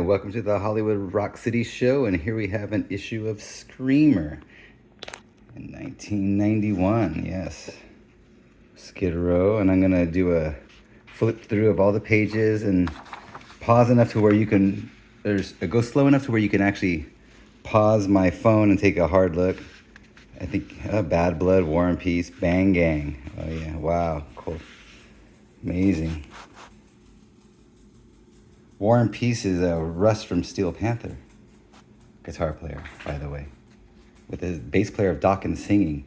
welcome to the Hollywood Rock City Show, and here we have an issue of Screamer in 1991. Yes, Skid Row, and I'm gonna do a flip through of all the pages and pause enough to where you can. Go slow enough to where you can actually pause my phone and take a hard look. I think Bad Blood, War and Peace, Bang Gang. Oh yeah, wow, cool, amazing. War and Peace is Russ from Steel Panther, guitar player, by the way, with the bass player of Dawkins singing.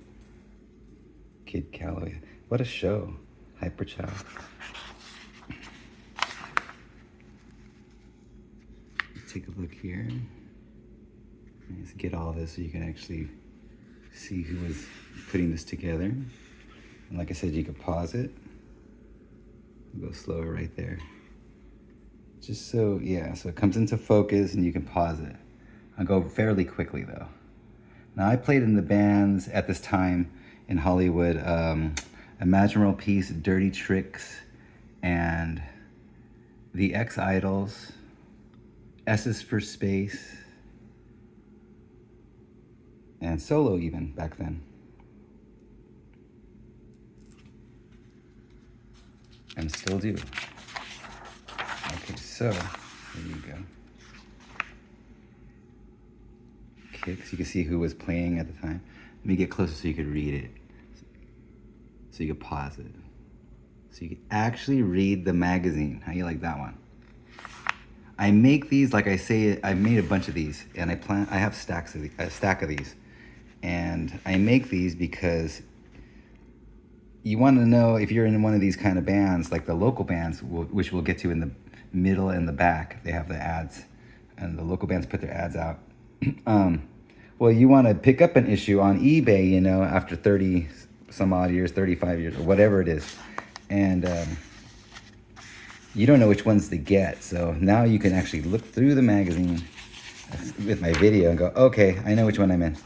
Kid Calloway. What a show. Hyperchild. Take a look here. Let's get all this so you can actually see who was putting this together. And like I said, you could pause it. Go slower right there. Just so, yeah, so it comes into focus and you can pause it. I'll go fairly quickly though. Now I played in the bands at this time in Hollywood, Imagine World Peace, Dirty Tricks, and the Ex-Idols, S's for Space, and Solo even back then. And still do. Okay, so there you go. Kicks, you can see who was playing at the time. Let me get closer so you could read it. So you could pause it. So you could actually read the magazine. How you like that one? I make these, like I say, I made a bunch of these, and I have a stack of these. And I make these because you want to know if you're in one of these kind of bands, like the local bands, which we'll get to in the middle and the back. They have the ads, and the local bands put their ads out. Well, you want to pick up an issue on eBay, you know, after 30 some odd years, 35 years, or whatever it is. And you don't know which ones to get. So now you can actually look through the magazine with my video and go, okay, I know which one I'm in.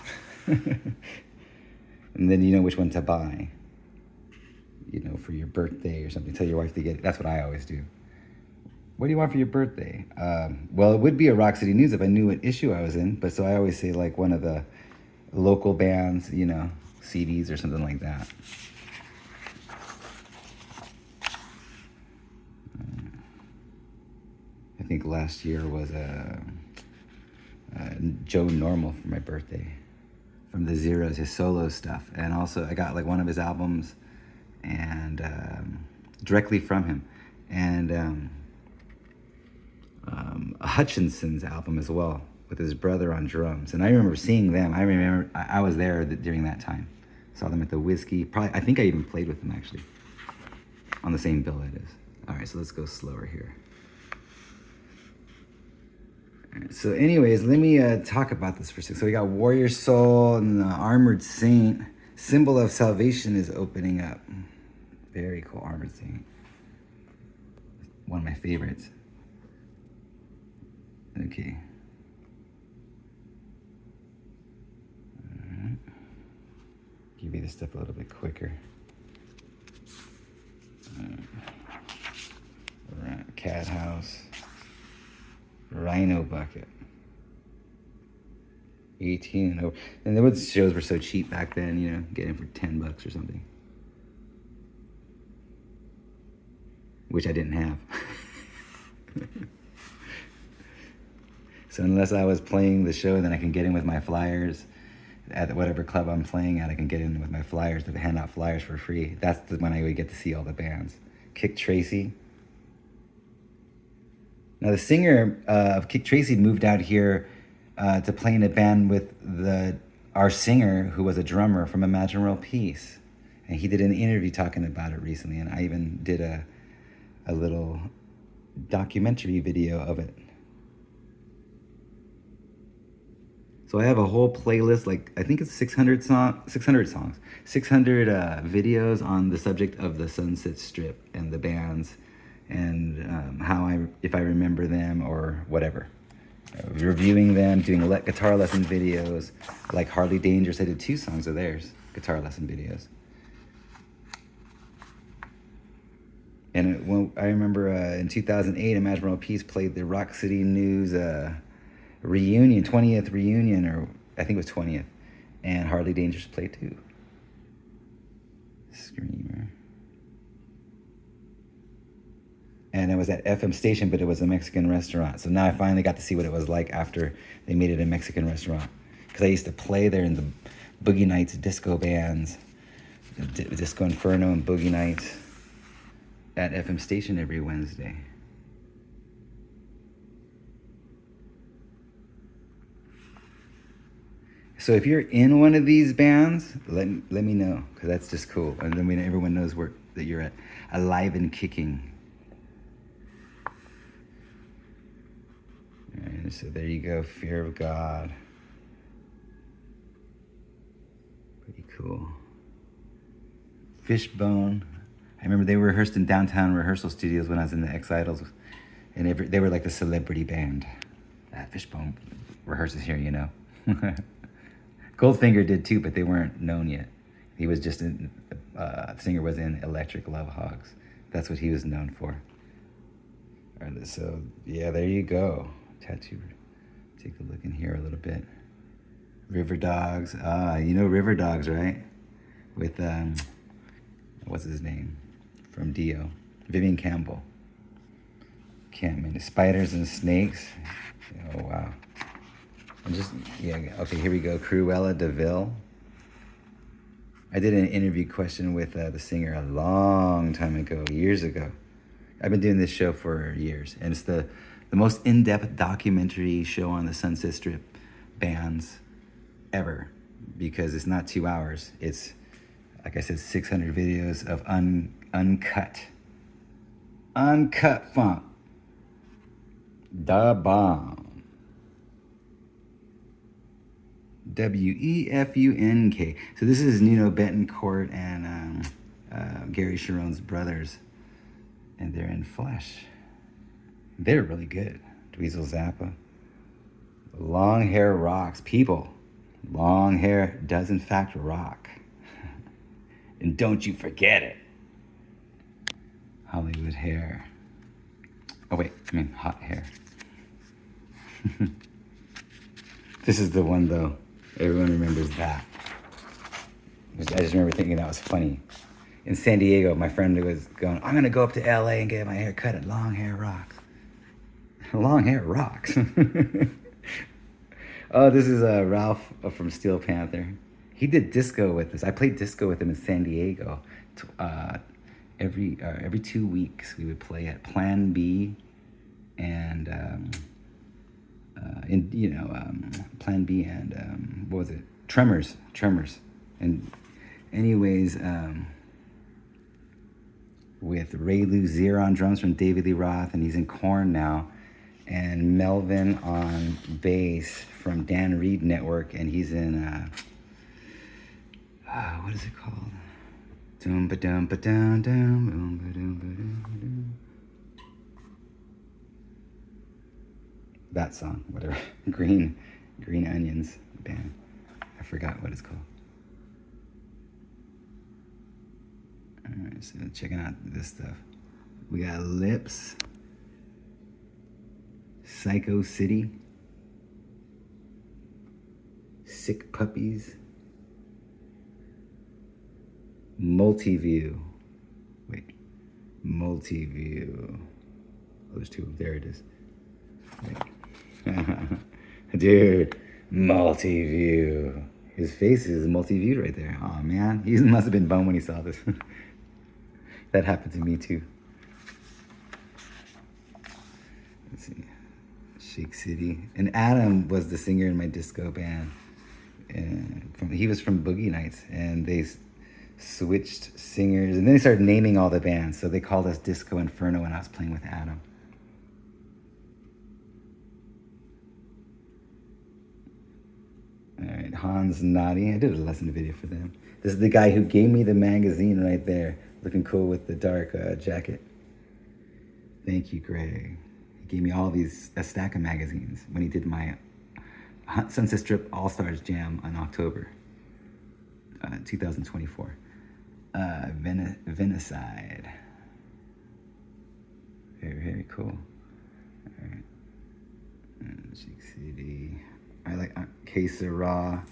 And then you know which one to buy, you know, for your birthday or something. Tell your wife to get it. That's what I always do. What do you want for your birthday? Well, it would be a Rock City News if I knew what issue I was in. But so I always say like one of the local bands, you know, CDs or something like that. I think last year was Joe Normal for my birthday. From the Zeros, his solo stuff. And also I got like one of his albums and directly from him. And Hutchinson's album as well, with his brother on drums. And I remember seeing them. I remember I was there during that time. Saw them at the Whiskey. Probably, I think I even played with them actually. On the same bill, it is. All right, so let's go slower here. All right, so anyways, let me talk about this for a second. So we got Warrior Soul and the Armored Saint. Symbol of Salvation is opening up. Very cool, Armored Saint. One of my favorites. Okay. All right. Give you this stuff a little bit quicker. All right. Cat House. Rhino Bucket. 18 and over. And the shows were so cheap back then, you know, getting for $10 or something. Which I didn't have. So unless I was playing the show, then I can get in with my flyers at whatever club I'm playing at. I can get in with my flyers to hand out flyers for free. That's when I would get to see all the bands. Kik Tracee. Now the singer of Kik Tracee moved out here to play in a band with our singer who was a drummer from Imagine World Peace. And he did an interview talking about it recently, and I even did a little documentary video of it. So I have a whole playlist, like I think it's 600 songs, 600 videos on the subject of the Sunset Strip and the bands, and if I remember them or whatever. Reviewing them, doing guitar lesson videos, like Hardly Dangerous. I did 2 songs of theirs, guitar lesson videos. And I remember in 2008, Imagine World Peace played the Rock City News reunion, 20th reunion, or I think it was 20th, and Harley Dangerous played too. Screamer. And it was at FM station, but it was a Mexican restaurant. So now I finally got to see what it was like after they made it a Mexican restaurant. Because I used to play there in the Boogie Nights disco bands, Disco Inferno and Boogie Nights at FM station every Wednesday. So if you're in one of these bands, let me know, because that's just cool. And then everyone knows that you're at Alive and Kicking. And so there you go, Fear of God. Pretty cool. Fishbone. I remember they rehearsed in downtown rehearsal studios when I was in the X Idols, and they were like the celebrity band. Fishbone rehearses here, you know. Goldfinger did too, but they weren't known yet. He was just the singer was in Electric Love Hogs. That's what he was known for. So yeah, there you go. Tattoo. Take a look in here a little bit. River Dogs. You know River Dogs, right? With what's his name from Dio? Vivian Campbell. Spiders and Snakes. Oh wow. Okay, here we go. Cruella de Vil. I did an interview question with the singer a long time ago, years ago. I've been doing this show for years, and it's the most in-depth documentary show on the Sunset Strip bands ever, because it's not 2 hours. It's, like I said, 600 videos of uncut funk. Da bomb. WEFUNK. So this is Nino Betancourt and Gary Sharon's brothers, and they're in Flesh. They're really good. Dweezil Zappa. Long hair rocks. People, long hair does in fact rock. And don't you forget it. Hollywood hair. Oh wait, hot hair. This is the one though. Everyone remembers that. I just remember thinking that was funny. In San Diego, my friend was going, I'm gonna go up to LA and get my hair cut at Long Hair Rocks. Long Hair Rocks. Oh, this is Ralph from Steel Panther. He did disco with us. I played disco with him in San Diego. Every 2 weeks we would play at Plan B and Plan B and what was it? Tremors. And anyways, with Ray Luzier on drums from David Lee Roth, and he's in Korn now, and Melvin on bass from Dan Reed Network, and he's in what is it called? Dum ba dum ba dum dum dum ba dum ba dum ba dum. That song, whatever. Green Onions band. I forgot what it's called. Alright, so checking out this stuff. We got Lips, Psycho City, Sick Puppies, Multiview. Multiview. Oh, there's two. There it is. Dude, Multiview. His face is multi-viewed right there. Oh man, he must have been bummed when he saw this. That happened to me too. Let's see. Shake City. And Adam was the singer in my disco band. And he was from Boogie Nights, and they switched singers, and then they started naming all the bands. So they called us Disco Inferno when I was playing with Adam. All right, Hans Nadi. I did a lesson video for them. This is the guy who gave me the magazine right there, looking cool with the dark jacket. Thank you, Greg. He gave me a stack of magazines when he did my Sunset Strip All-Stars Jam in October 2024. Venicide. Very, very cool. All right. Cheek City. I like Que Sera.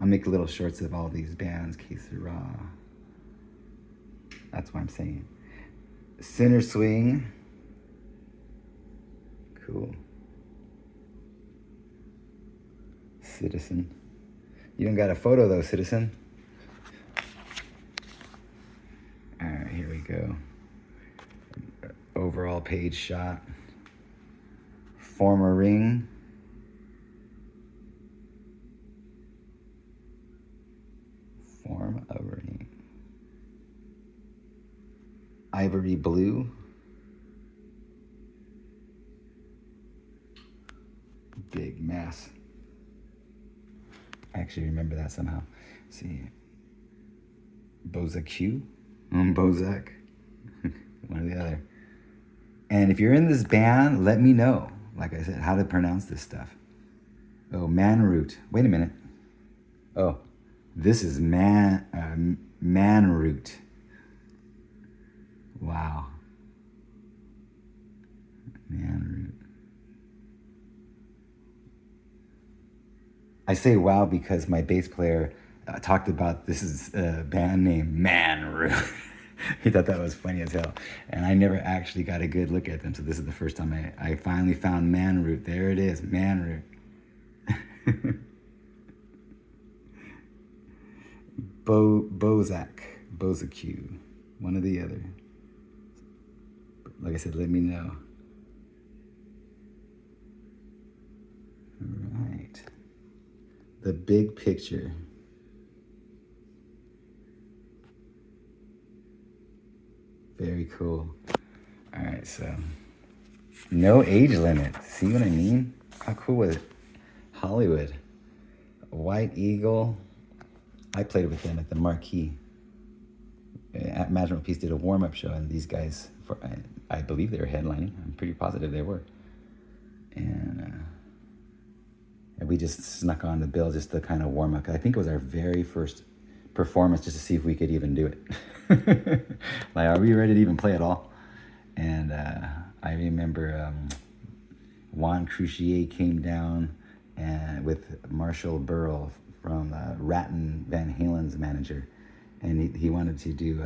I'll make little shorts of all these bands. Que Sera. That's what I'm saying. Center Swing. Cool. Citizen. You don't got a photo though, Citizen. All right, here we go. Overall page shot. Form a ring. Form a ring. Ivory blue. Big mess. I actually remember that somehow. Let's see. Bozak Q. Bozak. One or the other. And if you're in this band, let me know, like I said, how to pronounce this stuff. Oh, Manroot. Wait a minute. Oh, this is Manroot. Wow. Manroot. I say wow because my bass player talked about this is a band name, Manroot. He thought that was funny as hell. And I never actually got a good look at them. So this is the first time I finally found Manroot. There it is, Manroot. Bozak. Q. One or the other. Like I said, let me know. All right. The big picture. Very cool. All right, so no age limit. See what I mean? How cool was it? Hollywood. White Eagle. I played with them at the Marquee. At Magical Peace did a warm-up show, and these guys, I believe they were headlining. I'm pretty positive they were. And we just snuck on the bill just to kind of warm up. I think it was our very first performance just to see if we could even do it. Like, are we ready to even play at all? And I remember Juan Crucier came down and with Marshall Burrell from Ratton Van Halen's manager, and he wanted to do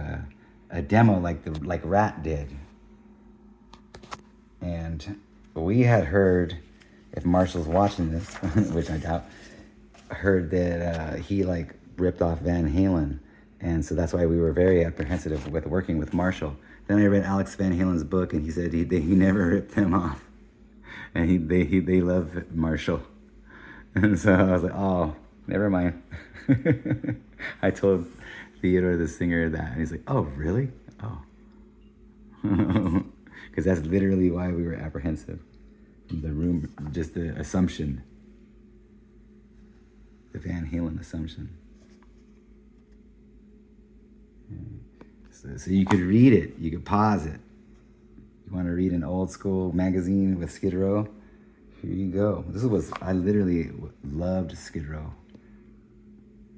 a demo like Rat did. And we had heard, if Marshall's watching this, which I doubt, heard that he like ripped off Van Halen, and so that's why we were very apprehensive with working with Marshall. Then I read Alex Van Halen's book, and he said he never ripped them off, and they love Marshall, and so I was like, oh, never mind. I told Theodore, the singer, that, and he's like, oh, really? Oh, because that's literally why we were apprehensive. The room, just the assumption, the Van Halen assumption. So you could read it, you could pause it. You want to read an old school magazine with Skid Row? Here you go. I literally loved Skid Row.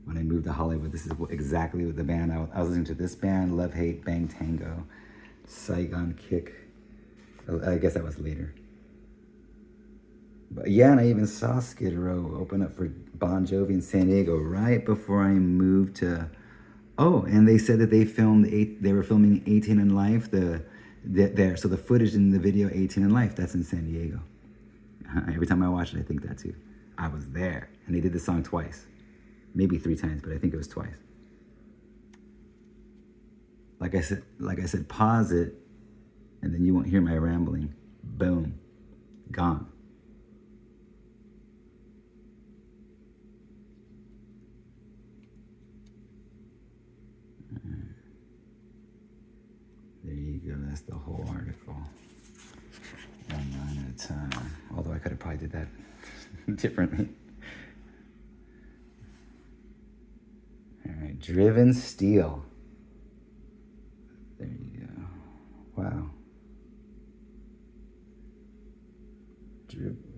When I moved to Hollywood, this is exactly what the band, I was listening to this band, Love, Hate, Bang Tango, Saigon Kick. I guess that was later. But yeah, and I even saw Skid Row open up for Bon Jovi in San Diego right before I moved to. Oh, and they said that they were filming 18 in Life. There, so the footage in the video 18 in Life, that's in San Diego. Every time I watch it, I think that too. I was there, and they did the song twice, maybe 3 times, but I think it was twice. Like I said, pause it, and then you won't hear my rambling. Boom, gone. There you go, that's the whole article. 1 line at a time. Although I could have probably did that differently. All right, Driven Steel. There you go. Wow.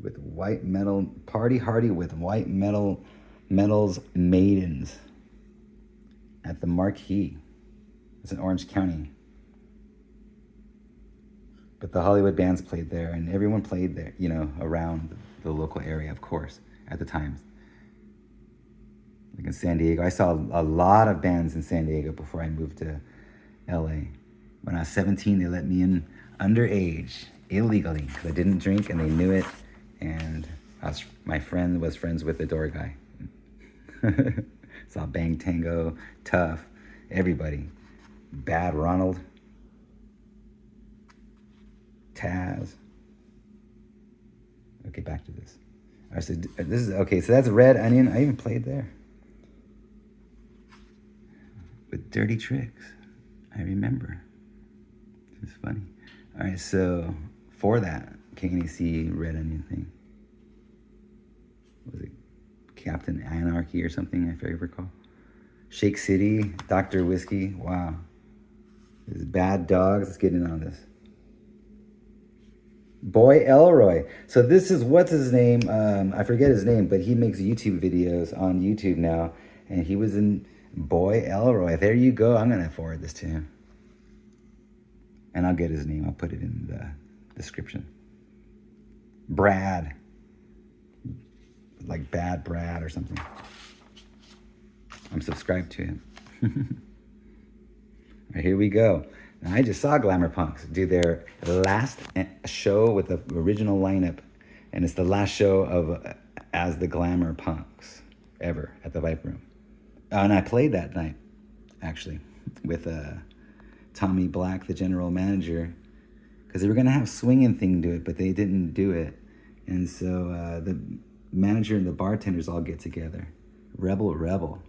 With white metal, Party Hardy with white metals maidens at the Marquee. It's in Orange County. But the Hollywood bands played there, and everyone played there, you know, around the local area, of course, at the times. Like in San Diego, I saw a lot of bands in San Diego before I moved to LA. When I was 17, they let me in underage, illegally, because I didn't drink and they knew it. And my friend was friends with the door guy. Saw Bang Tango, Tough, everybody. Bad Ronald, Taz. Okay, back to this. All right, so this is okay. So that's Red Onion. I even played there with Dirty Tricks. I remember. It's funny. All right, so for that KNAC Red Onion thing, was it Captain Anarchy or something? If I recall. Shake City, Dr. Whiskey. Wow. This is Bad Dogs. Let's get in on this. Boy Elroy. So this is, what's his name? I forget his name, but he makes YouTube videos on YouTube now. And he was in Boy Elroy. There you go. I'm going to forward this to him. And I'll get his name. I'll put it in the description. Brad. Like Bad Brad or something. I'm subscribed to him. All right, here we go. Now, I just saw Glamour Punks do their last show with the original lineup, and it's the last show of as the Glamour Punks ever at the Viper Room. And I played that night, actually, with Tommy Black, the general manager, because they were going to have Swingin' Thing do it, but they didn't do it. And so the manager and the bartenders all get together, Rebel.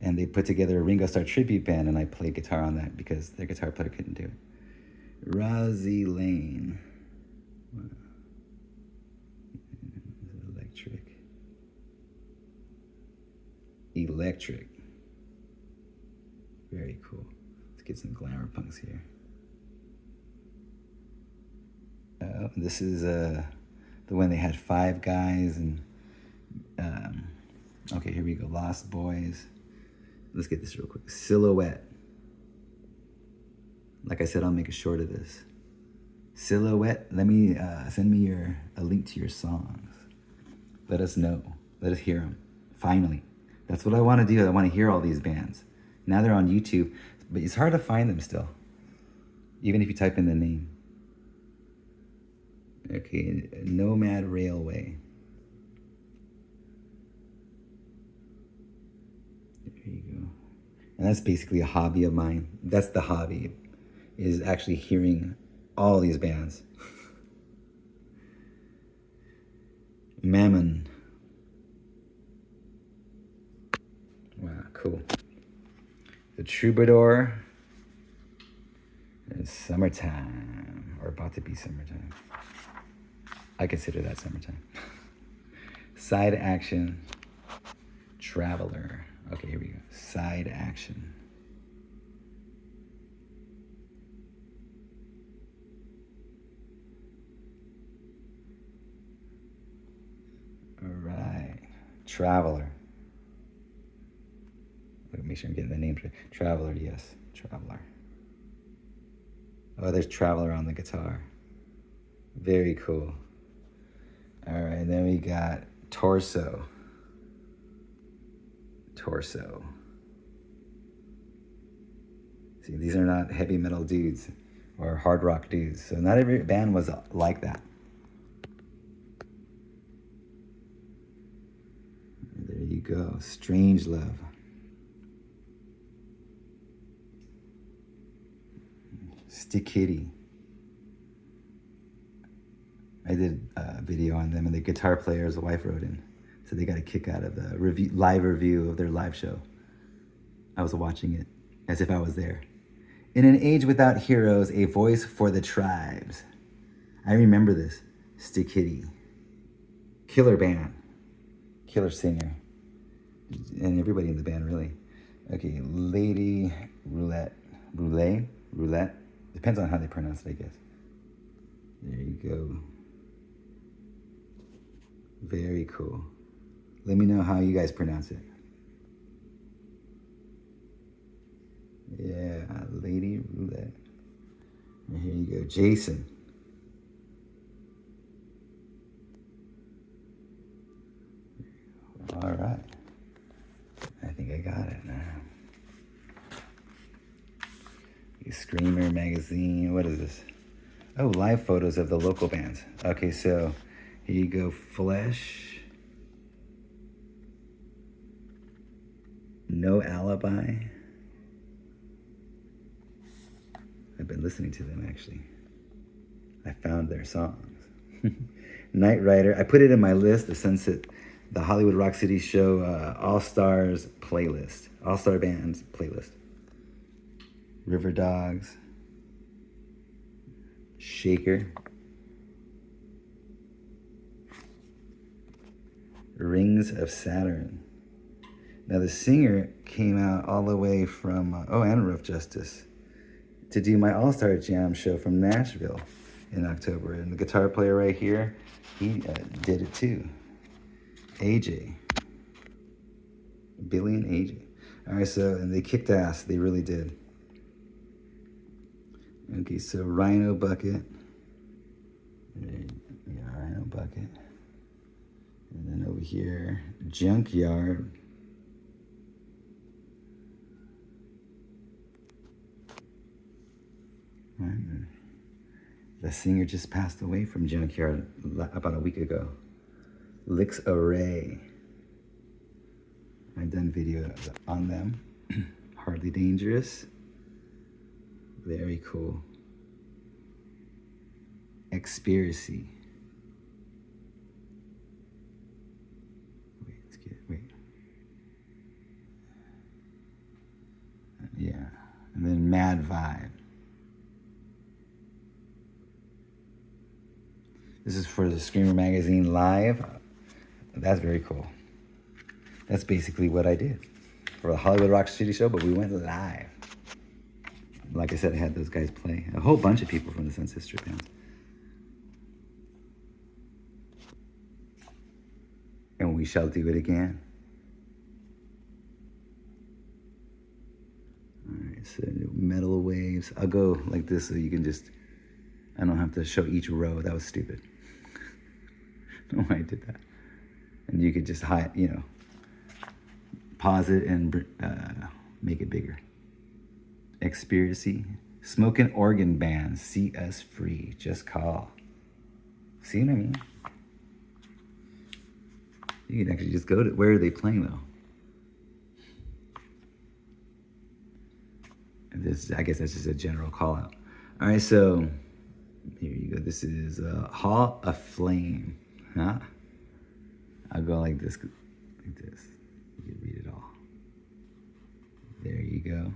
And they put together a Ringo Starr tribute band, and I played guitar on that because their guitar player couldn't do it. Rosie Lane. Wow. Electric. Very cool. Let's get some Glamour Punks here. This is the one they had 5 guys and okay, here we go. Lost Boys. Let's get this real quick. Silhouette. Like I said, I'll make a short of this. Silhouette. Let me send me a link to your songs. Let us know. Let us hear them. Finally. That's what I want to do. I want to hear all these bands. Now they're on YouTube, but it's hard to find them still. Even if you type in the name. Okay, Nomad Railway. There you go. And that's basically a hobby of mine. That's the hobby, is actually hearing all these bands. Mammon. Wow, cool. The Troubadour. It's summertime, or about to be summertime. I consider that summertime. Side Action. Traveler. Okay, here we go. Side Action. All right. Traveler. Make sure I'm getting the name right. Traveler, yes. Traveler. Oh, there's Traveler on the guitar. Very cool. All right, then we got Torso. Torso. See, these are not heavy metal dudes or hard rock dudes. So not every band was like that. There you go. Strange Love. Stick Kitty. I did a video on them, and the guitar player's wife wrote in. So they got a kick out of the live review of their live show. I was watching it as if I was there. In an age without heroes, a voice for the tribes. I remember this. Stick Kitty. Killer band. Killer singer. And everybody in the band, really. Okay, Lady Roulette. Roulette. Depends on how they pronounce it, I guess. There you go. Very cool. Let me know how you guys pronounce it. Yeah, Lady Roulette. And here you go, Jason. All right. I think I got it now. Screamer magazine. What is this? Oh, live photos of the local bands. Okay, so here you go. Flesh. No Alibi. I've been listening to them actually. I found their songs. Night Rider. I put it in my list, the Hollywood Rock City Show All Stars playlist. All Star Bands playlist. River Dogs. Shaker. Rings of Saturn. Now the singer came out all the way from, and Rough Justice, to do my All-Star Jam show from Nashville in October. And the guitar player right here, he did it too. AJ. Billy and AJ. All right, so, and they kicked ass. They really did. Okay, so Rhino Bucket. Yeah, Rhino Bucket. And then over here, Junkyard. The singer just passed away from Junkyard about a week ago. Licks Array. I've done videos on them. Hardly Dangerous. Very cool. Expiracy. Wait. Yeah. And then Mad Vibe. This is for the Screamer Magazine Live. That's very cool. That's basically what I did for the Hollywood Rock City Show, but we went live. Like I said, I had those guys play. A whole bunch of people from the Sunset Strip bands. And we shall do it again. All right, so Metal Waves. I'll go like this so you can just, I don't have to show each row. That was stupid. I don't know why I did that. And you could just hide, pause it and make it bigger. Expiracy. Smoking organ band. See us free. Just call. See what I mean? You can actually just go to, where are they playing though? And this, I guess that's just a general call out. All right, so here you go. This is Hall of Flame. Huh? I'll go like this. You can read it all. There you go.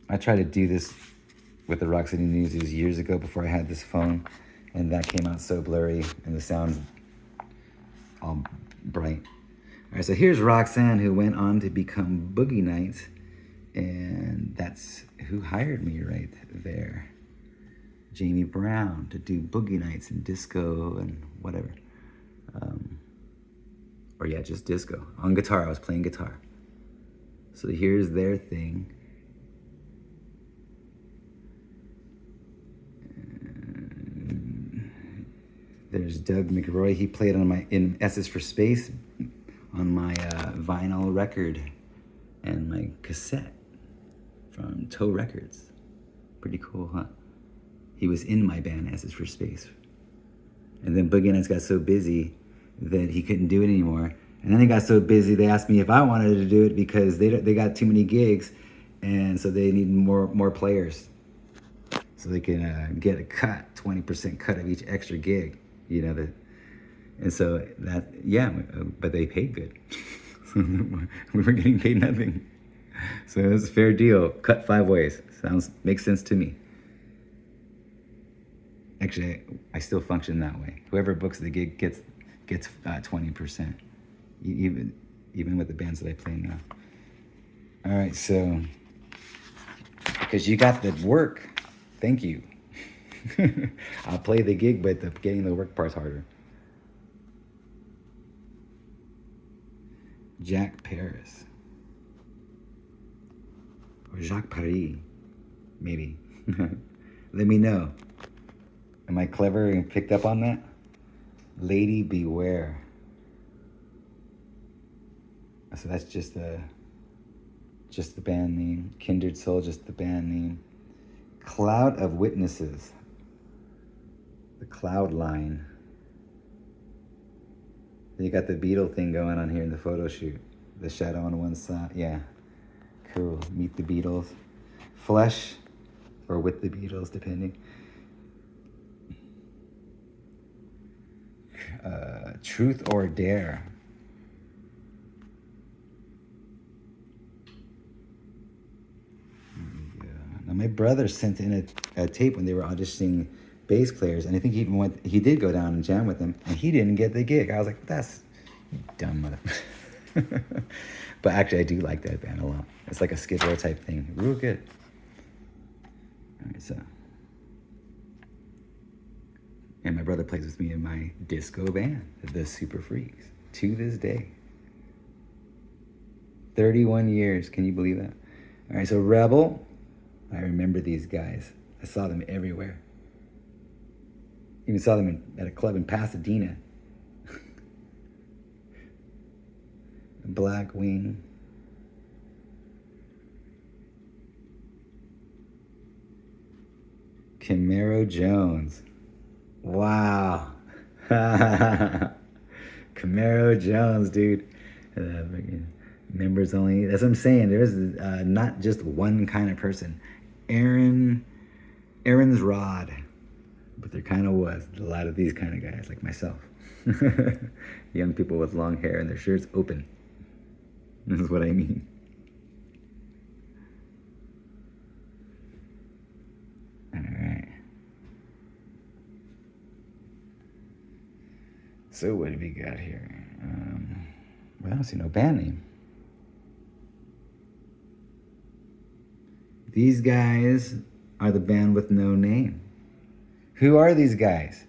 I tried to do this with the Rock City News years ago before I had this phone, and that came out so blurry and the sound's all bright. All right, so here's Roxanne, who went on to become Boogie Nights, and that's who hired me right there. Jamie Brown to do Boogie Nights and disco and whatever. Or yeah, just disco. On guitar, I was playing guitar. So here's their thing. There's Doug McRoy. He played on in S is for Space on my vinyl record and my cassette from Toe Records. Pretty cool, huh? He was in my band, S is for Space. And then Boogie Nights got so busy that he couldn't do it anymore. And then they got so busy, they asked me if I wanted to do it because they got too many gigs, and so they need more players. So they can get a cut, 20% cut of each extra gig, and so that, yeah, but they paid good. We were getting paid nothing. So it was a fair deal, cut 5 ways. Makes sense to me. Actually, I still function that way. Whoever books the gig gets 20%, even with the bands that I play now. All right, so because you got the work, thank you. I'll play the gig, but getting the work part's harder. Jack Paris or Jacques Paris. maybe. Let me know. Am I clever and picked up on that? Lady Beware. So that's just the band name. Kindred Soul, just the band name. Cloud of Witnesses. The Cloud Line. Then you got the Beatle thing going on here in the photo shoot. The shadow on one side. Yeah. Cool. Meet the Beatles. Flesh, or with the Beatles, depending. Truth or Dare. Now my brother sent in a tape when they were auditioning bass players, and I think he did go down and jam with them, and he didn't get the gig. I was like, that's dumb mother. But actually, I do like that band a lot. It's like a Skid Row type thing. Real good. All right, so. And my brother plays with me in my disco band, the Super Freaks, to this day. 31 years, can you believe that? All right, so Rebel, I remember these guys. I saw them everywhere. Even saw them at a club in Pasadena. Black Wing. Camaro Jones. Wow. Camaro Jones, dude. Members only. That's what I'm saying. There's not just one kind of person. Aaron's Rod. But there kind of was a lot of these kind of guys, like myself. Young people with long hair and their shirts open. This is what I mean. All right. So what do we got here? Well, I don't see no band name. These guys are the band with no name. Who are these guys?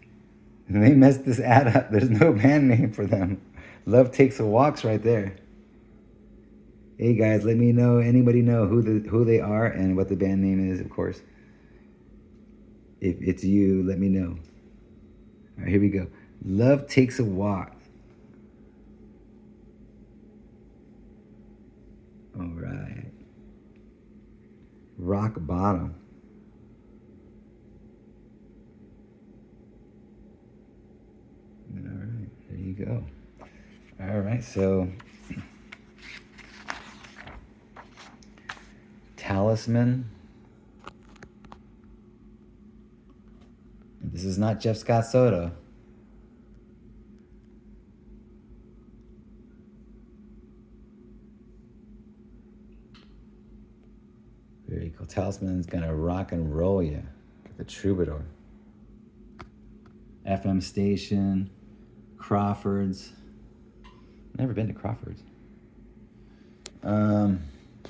They messed this ad up. There's no band name for them. Love Takes a Walk's right there. Hey guys, let me know. Anybody know who they are and what the band name is, of course. If it's you, let me know. All right, here we go. Love Takes a Walk. All right. Rock Bottom. All right, there you go. All right, so Talisman. This is not Jeff Scott Soto. Very cool. Talisman's gonna rock and roll you. The Troubadour. FM Station. Crawford's. Never been to Crawford's.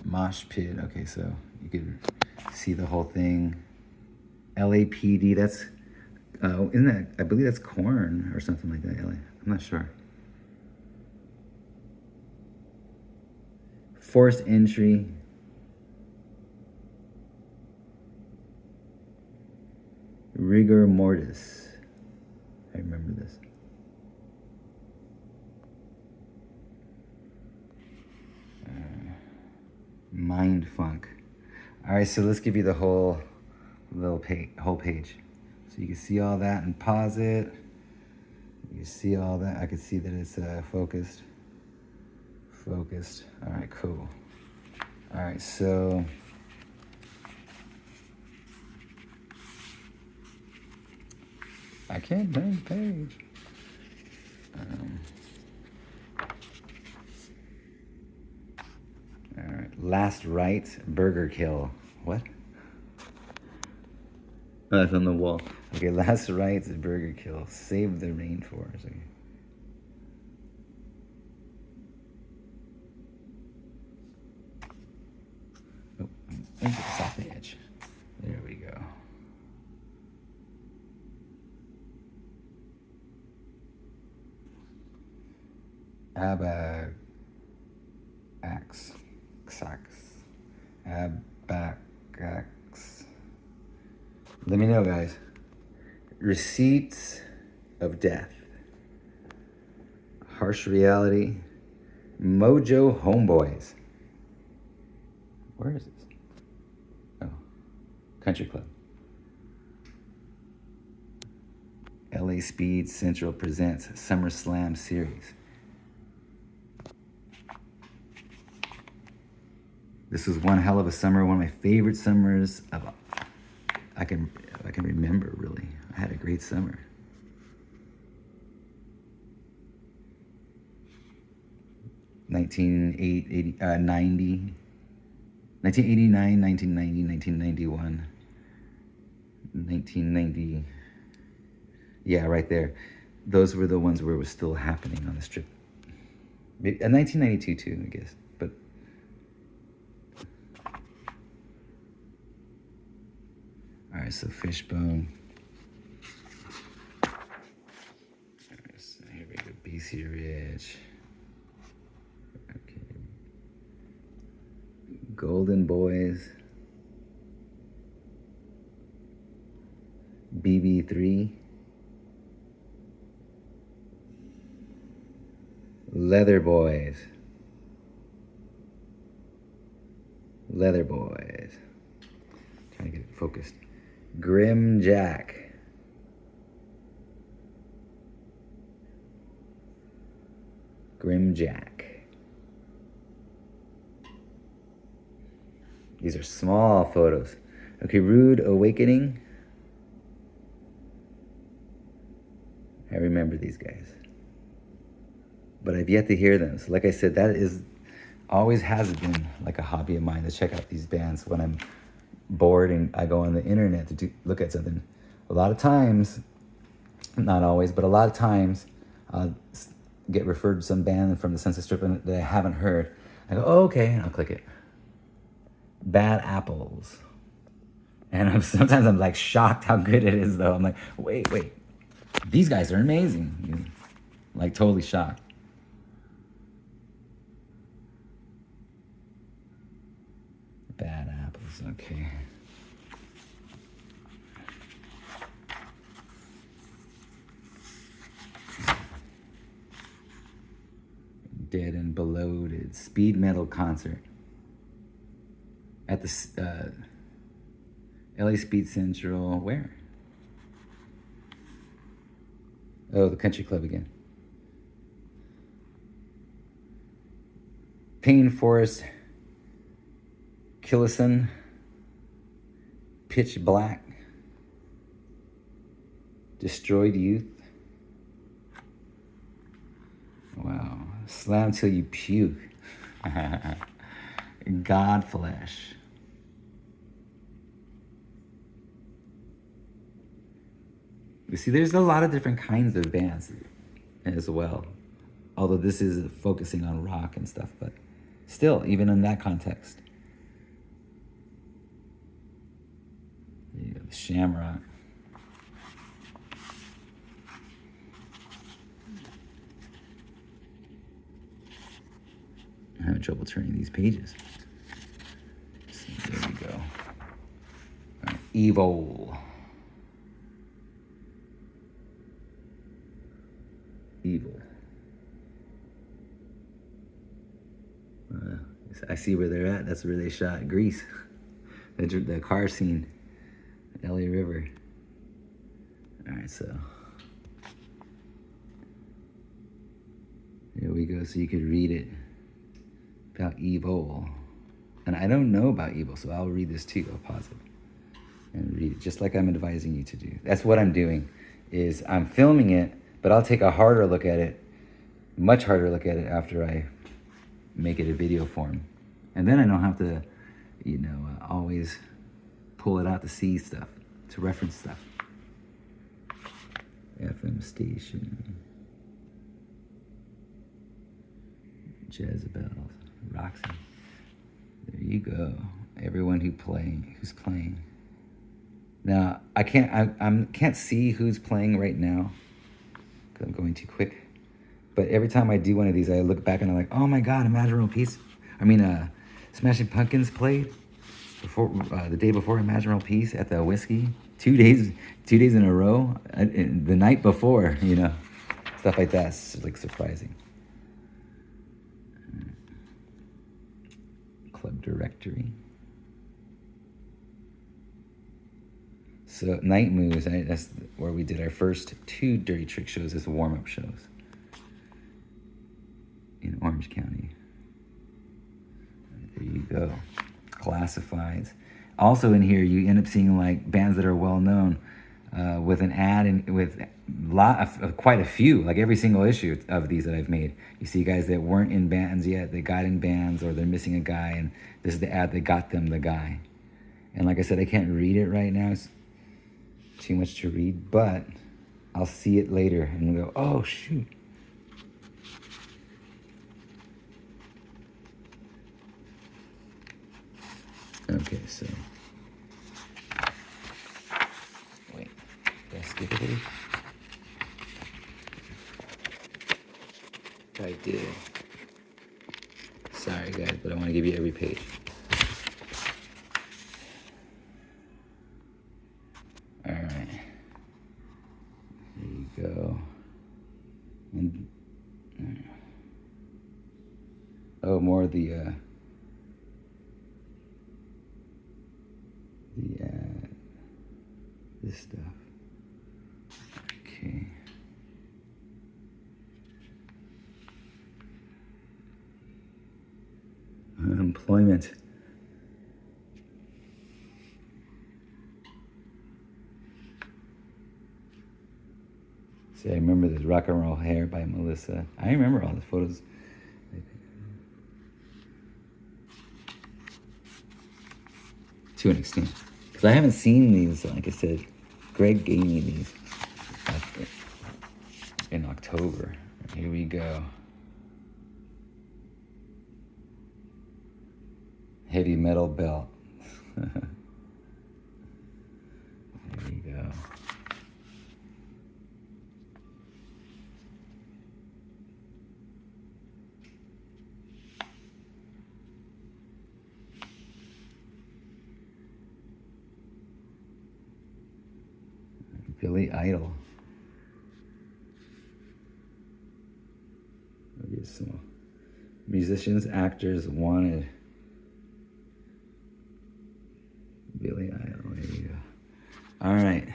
Mosh Pit. Okay, so you could see the whole thing. LAPD. That's isn't that? I believe that's Korn or something like that. LA. I'm not sure. Forced Entry. Rigor Mortis. I remember this. Mind Funk. All right, so let's give you the whole page. So you can see all that and pause it. You can see all that. I can see that it's focused. Focused. All right, cool. All right, so I can't bring the page. All right, Last Right, Burger Kill. What? Oh, that's on the wall. Okay, Last Rites, Burger Kill. Save the Rainforest. Okay. Oh, it's off the edge. There we go. Abax. Abax. Let me know, guys. Receipts of Death. Harsh Reality. Mojo Homeboys. Where is this? Oh, Country Club. LA Speed Central presents SummerSlam Series. This was one hell of a summer, one of my favorite summers of I can remember, really. I had a great summer. '89, 1990, 1991, 1990. Yeah, right there. Those were the ones where it was still happening on the strip. 1992 too, I guess. But all right, so Fishbone. All right, so here we go. BC Rich. Okay. Golden Boys. BB3. Leather Boys. Leather Boys. Trying to get it focused. Grim Jack. Grim Jack. These are small photos. Okay, Rude Awakening. I remember these guys, but I've yet to hear them. So like I said, that is always has been like a hobby of mine to check out these bands when I'm bored and I go on the internet to look at something. A lot of times, not always, but a lot of times I'll get referred to some band from the Sunset Strip that I haven't heard. I go, oh, okay, and I'll click it. Bad Apples. And sometimes I'm like shocked how good it is though. I'm like, wait. These guys are amazing. Like totally shocked. Bad Apples, okay. Dead and Bloated. Speed Metal Concert. At the LA Speed Central, where? Oh, the Country Club again. Pain Forest, Killison, Pitch Black, Destroyed Youth. Wow. Slam Till You Puke. Godflesh. You see, there's a lot of different kinds of bands as well. Although this is focusing on rock and stuff, but still, even in that context. There you go, the Shamrock. I'm having trouble turning these pages. So there we go. All right, Evil. I see where they're at. That's where they shot Grease. The car scene. LA River. All right, so here we go. So you could read it about Evil. And I don't know about Evil, so I'll read this too. I'll pause it and read it just like I'm advising you to do. That's what I'm doing, is I'm filming it, but I'll take a harder look at it, much harder look at it after I make it a video form. And then I don't have to, always pull it out to see stuff, to reference stuff. FM station. Jezebel, Roxy. There you go. Everyone who's playing. Now I can't see who's playing right now because I'm going too quick. But every time I do one of these, I look back and I'm like, oh my God, Imagine World Peace. Smashing Pumpkins played before the day before Imagine World Peace at the Whiskey. 2 days in a row, the night before, stuff like that's like surprising. Club directory. So night moves, that's where we did our first 2 dirty trick shows as warm-up shows in Orange County. There you go. Classifieds. Also in here, you end up seeing like bands that are well known with an ad and with quite a few, like every single issue of these that I've made. You see guys that weren't in bands yet, they got in bands, or they're missing a guy, and this is the ad that got them the guy. And like I said, I can't read it right now. It's too much to read, but I'll see it later and go, oh shoot. Okay, so wait, did I skip a page? I did. Sorry guys, but I want to give you every page. All right, there you go. And oh, more of the this stuff. Okay. Employment. See, I remember this Rock and Roll Hair by Melissa. I remember all the photos. To an extent. Because I haven't seen these, like I said. Greg gave me these in October. Here we go. Heavy metal belt. There you go. Billy Idol. Okay, so musicians, actors wanted. Billy Idol. There you go. All right.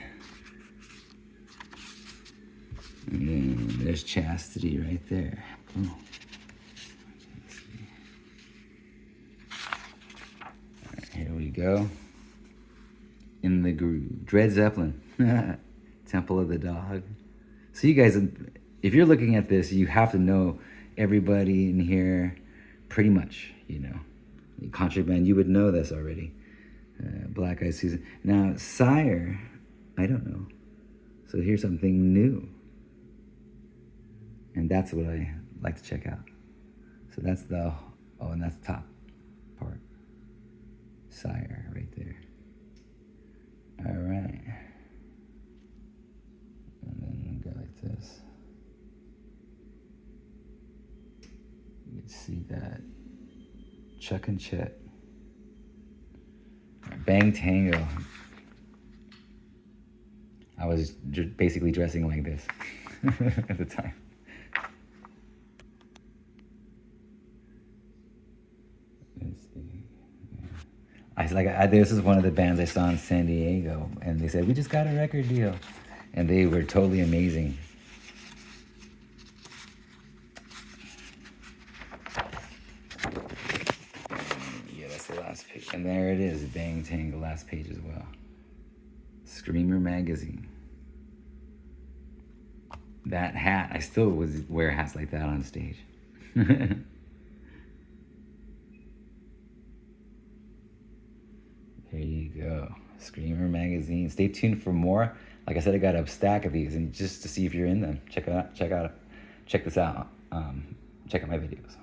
And there's Chastity right there. Oh. All right, here we go. In the Groove. Dred Zeppelin. Temple of the Dog. So you guys, if you're looking at this, you have to know everybody in here pretty much, Contraband, you would know this already. Black Eyed Susan. Now, Sire, I don't know. So here's something new. And that's what I like to check out. So that's and that's the top part. Sire right there. All right. And then go like this. You can see that. Chuck and Chet. Bang Tango. I was basically dressing like this at the time. Let's see. This is one of the bands I saw in San Diego, and they said, we just got a record deal. And they were totally amazing. Yeah, that's the last page. And there it is, Bang Tango, last page as well. Screamer Magazine. That hat, I still wear hats like that on stage. There you go. Screamer Magazine. Stay tuned for more. Like I said, I got a stack of these, and just to see if you're in them, check this out. Check out my videos.